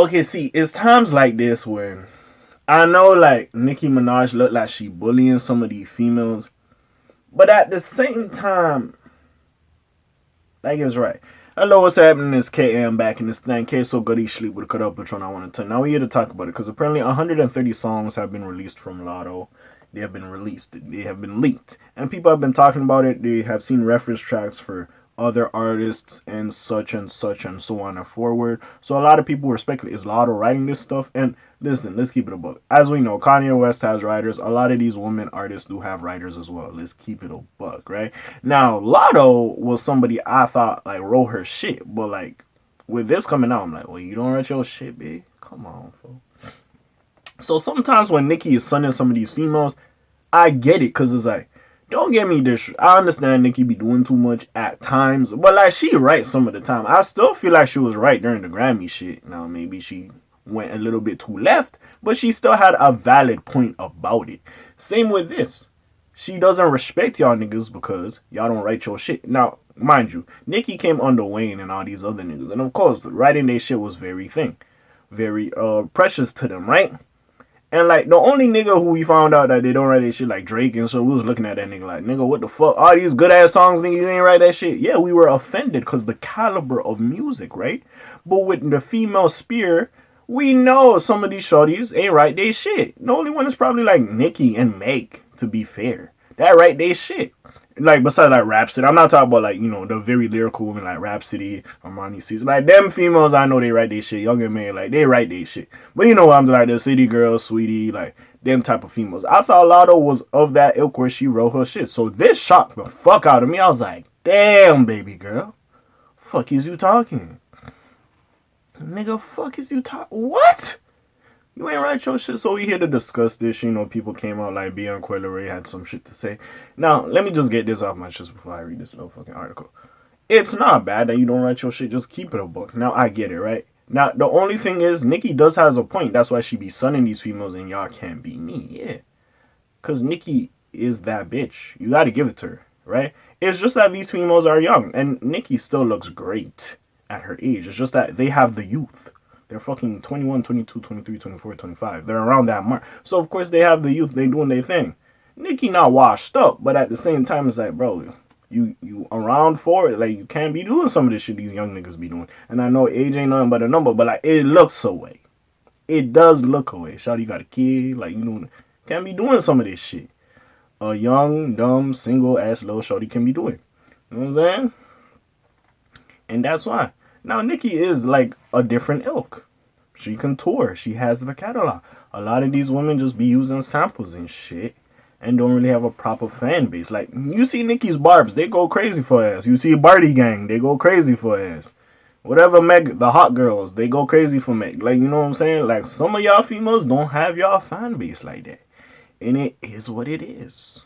Okay, see, it's times like this where I know like Nicki Minaj look like she bullying some of these females, but at the same time, like it's right. Hello, what's happening? It's K. I'm back in this thing. K so good he sleep with a cut up Patron. I want to tell. Now we're here to talk about it because apparently 130 songs have been released from Latto. They have been released. They have been leaked, and people have been talking about it. They have seen reference tracks for other artists and such and such and so on and forward. So a lot of people were speculating, is Latto writing this stuff? And listen, let's keep it a buck. As we know, Kanye West has writers. A lot of these women artists do have writers as well. Let's keep it a buck, right? Now, Latto was somebody I thought like wrote her shit, but like with this coming out, I'm like, well, you don't write your shit, big. Come on, folks. So sometimes when Nicki is sunning some of these females, I get it, cause it's like, don't get me this. I understand Nicki be doing too much at times, but like she right some of the time. I still feel like she was right during the Grammy shit. Now maybe she went a little bit too left, but she still had a valid point about it. Same with this. She doesn't respect y'all niggas because y'all don't write your shit. Now, mind you, Nicki came under Wayne and all these other niggas, and of course, writing their shit was very precious to them, right? And like the only nigga who we found out that they don't write that shit like Drake, and so we was looking at that nigga like, nigga, what the fuck? All these good ass songs, nigga, you ain't write that shit. Yeah, we were offended because the caliber of music, right? But with the female spear, we know some of these shorties ain't write they shit. The only one is probably like Nicki and Meg, to be fair. That write they shit. Like besides like Rhapsody, I'm not talking about like, you know, the very lyrical women like Rhapsody, Armani Caesar. Like them females, I know they write their shit. Young and man, like they write their shit. But you know what I'm like, the city girl, sweetie, like them type of females. I thought Latto was of that ilk where she wrote her shit. So this shocked the fuck out of me. I was like, damn, baby girl, fuck is you talking, nigga? Fuck is you talking? What? You ain't write your shit. So we here to discuss this. You know, people came out like Beyonce Coileray had some shit to say. Now, let me just get this off my chest before I read this little fucking article. It's not bad that you don't write your shit. Just keep it a book. Now, I get it, right? Now, the only thing is, Nicki does has a point. That's why she be sunning these females and y'all can't be me. Yeah. Because Nicki is that bitch. You got to give it to her, right? It's just that these females are young. And Nicki still looks great at her age. It's just that they have the youth. They're fucking 21, 22, 23, 24, 25. They're around that mark. So, of course, they have the youth. They doing their thing. Nicki not washed up, but at the same time, it's like, bro, you around for it. Like, you can't be doing some of this shit these young niggas be doing. And I know age ain't nothing but a number, but, like, it looks away. It does look away. Shawty got a kid. Like, you know, can't be doing some of this shit. A young, dumb, single-ass little shawty can be doing. You know what I'm saying? And that's why. Now, Nicki is like a different ilk. She can tour. She has the catalog. A lot of these women just be using samples and shit and don't really have a proper fan base. Like, you see Nicki's Barbs, they go crazy for ass. You see Barty Gang, they go crazy for ass. Whatever Meg, the hot girls, they go crazy for Meg. Like, you know what I'm saying? Like, some of y'all females don't have y'all fan base like that. And it is what it is.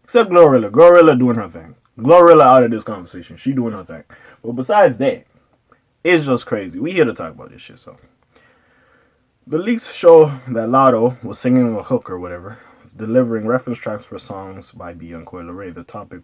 Except Glorilla. Glorilla doing her thing. Glorilla out of this conversation. She doing her thing. But besides that, it's just crazy. We here to talk about this shit, so. The leaks show that Latto was singing a hook or whatever, delivering reference tracks for songs by Beyonce Coileray, the topic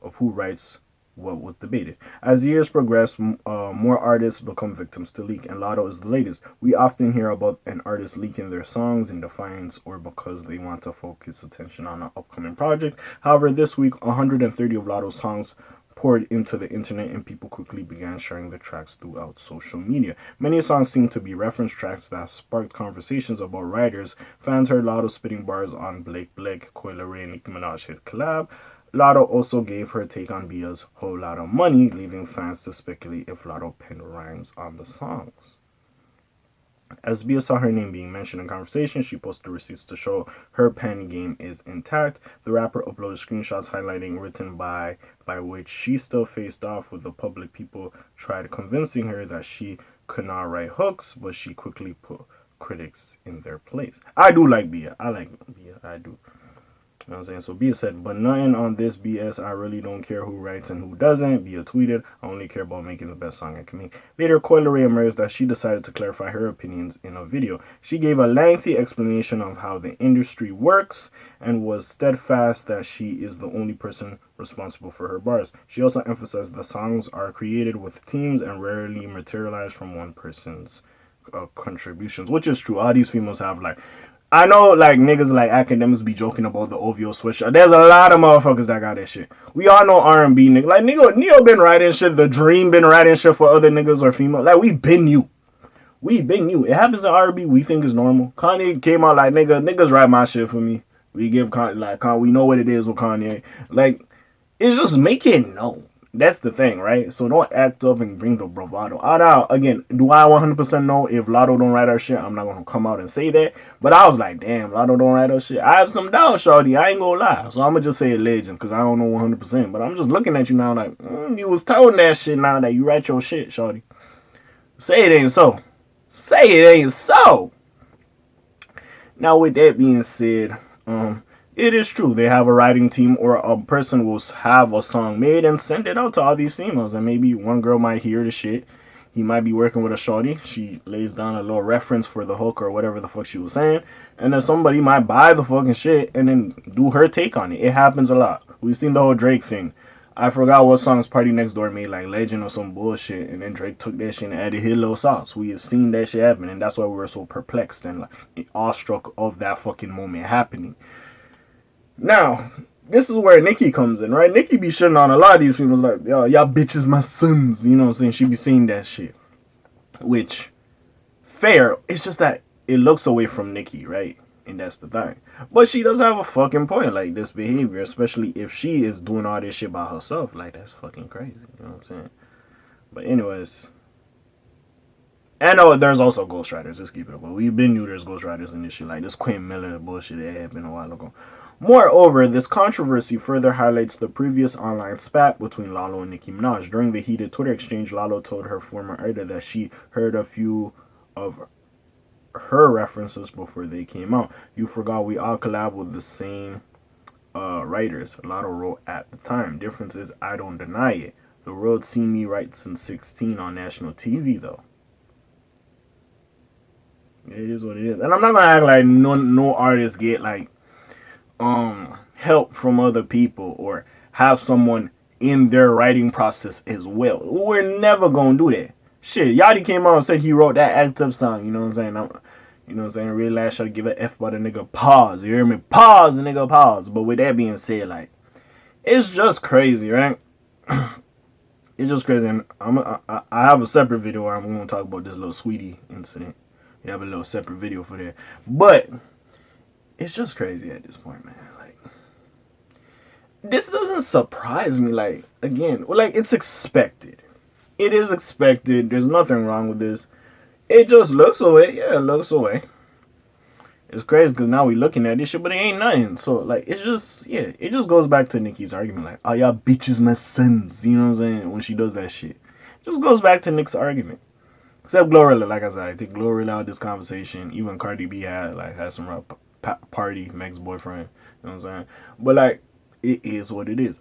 of who writes what was debated. As years progress, more artists become victims to leak, and Latto is the latest. We often hear about an artist leaking their songs in defiance or because they want to focus attention on an upcoming project. However, this week, 130 of Latto's songs poured into the internet and people quickly began sharing the tracks throughout social media. Many songs seem to be reference tracks that sparked conversations about writers. Fans heard Latto spitting bars on Blake Blake, Coileray, and Nicki Minaj hit collab. Latto also gave her take on Bia's Whole Lotta Money, leaving fans to speculate if Latto penned rhymes on the songs. As Bia saw her name being mentioned in conversation, she posted receipts to show her pen game is intact. The rapper uploaded screenshots highlighting written by which she still faced off with the public. People tried convincing her that she could not write hooks, but she quickly put critics in their place. I do like Bia. I like Bia. I do. You know what I'm saying? So Bia said, but nothing on this BS. I really don't care who writes and who doesn't. Bia tweeted, I only care about making the best song I can make. Later, Coileray emerged that she decided to clarify her opinions in a video. She gave a lengthy explanation of how the industry works and was steadfast that she is the only person responsible for her bars. She also emphasized the songs are created with teams and rarely materialize from one person's contributions, which is true. All these females have like, I know like niggas like academics be joking about the OVO sweatshirt. There's a lot of motherfuckers that got that shit. We all know R&B niggas. Like Neo been writing shit. The Dream been writing shit for other niggas or female. Like we been you. We been you. It happens in R&B. We think it's normal. Kanye came out like niggas write my shit for me. We give Kanye like we know what it is with Kanye. Like it's just make it known. That's the thing, right? So don't act up and bring the bravado. Now, again, do I 100% know if Latto don't write our shit? I'm not gonna come out and say that. But I was like, damn, Latto don't write our shit. I have some doubts, shorty. I ain't gonna lie. So I'm gonna just say a legend because I don't know 100%. But I'm just looking at you now like, you was told that shit now that you write your shit, shorty. Say it ain't so. Say it ain't so. Now, with that being said, it is true. They have a writing team or a person will have a song made and send it out to all these females. And maybe one girl might hear the shit. He might be working with a shorty. She lays down a little reference for the hook or whatever the fuck she was saying. And then somebody might buy the fucking shit and then do her take on it. It happens a lot. We've seen the whole Drake thing. I forgot what songs Party Next Door made, like Legend or some bullshit. And then Drake took that shit and added his little sauce. We have seen that shit happen. And that's why we were so perplexed and like awestruck of that fucking moment happening. Now, this is where Nicki comes in, right? Nicki be shitting on a lot of these females like, yo, y'all bitches my sons. You know what I'm saying? She be saying that shit. Which, fair. It's just that it looks away from Nicki, right? And that's the thing. But she does have a fucking point, like this behavior, especially if she is doing all this shit by herself. Like, that's fucking crazy. You know what I'm saying? But anyways. And oh, there's also ghostwriters. Let's keep it up. We've been new. There's ghostwriters in this shit. Like this Quinn Miller bullshit that happened a while ago. Moreover, this controversy further highlights the previous online spat between Latto and Nicki Minaj. During the heated Twitter exchange, Latto told her former editor that she heard a few of her references before they came out. You forgot we all collab with the same writers, Latto wrote at the time. Difference is I don't deny it. The world's seen me write since 16 on national TV though. It is what it is. And I'm not gonna act like no artists get like help from other people or have someone in their writing process as well. We're never gonna do that. Shit, Yachty came out and said he wrote that Act Up song, you know what I'm saying? You know what I'm saying? Really last shot to give a F by the nigga pause. You hear me? Pause, the nigga pause. But with that being said, like, it's just crazy, right? It's just crazy. And I have a separate video where I'm gonna talk about this little sweetie incident. We have a little separate video for that. But it's just crazy at this point, man. Like, this doesn't surprise me. Like, again, like, it's expected. It is expected. There's nothing wrong with this. It just looks away. Yeah, it looks away. It's crazy because now we looking at this shit, but it ain't nothing. So, like, it's just, yeah, it just goes back to Nicki's argument. Like, oh, y'all bitches my sons. You know what I'm saying? When she does that shit. It just goes back to Nick's argument. Except Glorilla, like I said. I think Glorilla out this conversation. Even Cardi B had some party, Meg's boyfriend. You know what I'm saying? But, like, it is what it is.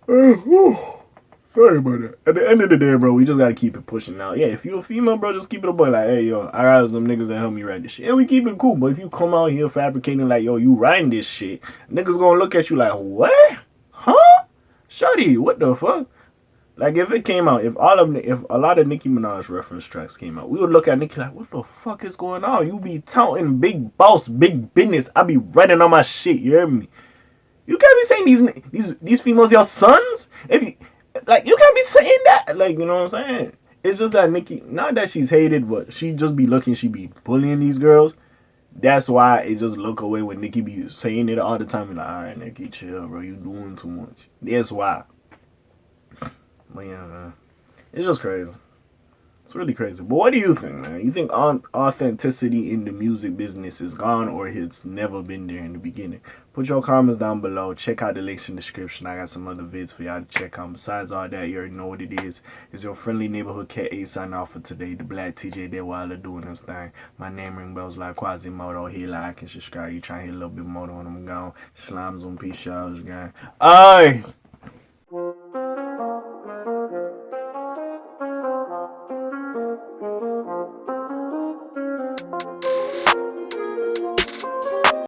Sorry about that. At the end of the day, bro, we just gotta keep it pushing now. Yeah, if you a female, bro, just keep it a boy. Like, hey, yo, I got some niggas that help me write this shit. And we keep it cool. But if you come out here fabricating like, yo, you writing this shit, niggas gonna look at you like, what? Huh? Shorty, what the fuck? Like, if it came out, if a lot of Nicki Minaj reference tracks came out, we would look at Nicki like, what the fuck is going on? You be touting big boss, big business. I be writing on my shit. You hear me? You can't be saying these females your sons. If you like, you can't be saying that. Like, you know what I'm saying? It's just that Nicki, not that she's hated, but she just be looking, she be bullying these girls. That's why it just look away when Nicki be saying it all the time. And like, all right, Nicki, chill, bro. You doing too much. That's why. But yeah, man. It's just crazy. It's really crazy. But what do you think, man? You think authenticity in the music business is gone or it's never been there in the beginning? Put your comments down below. Check out the links in the description. I got some other vids for y'all to check out. Besides all that, you already know what it is. It's your friendly neighborhood K.A. signing off for today. The Black TJ there while they're doing this thing. My name ring bells like Quasimodo. Hit like and subscribe. You try to hit a little bit more when I'm gone. Slimes on peace, y'all. Aye.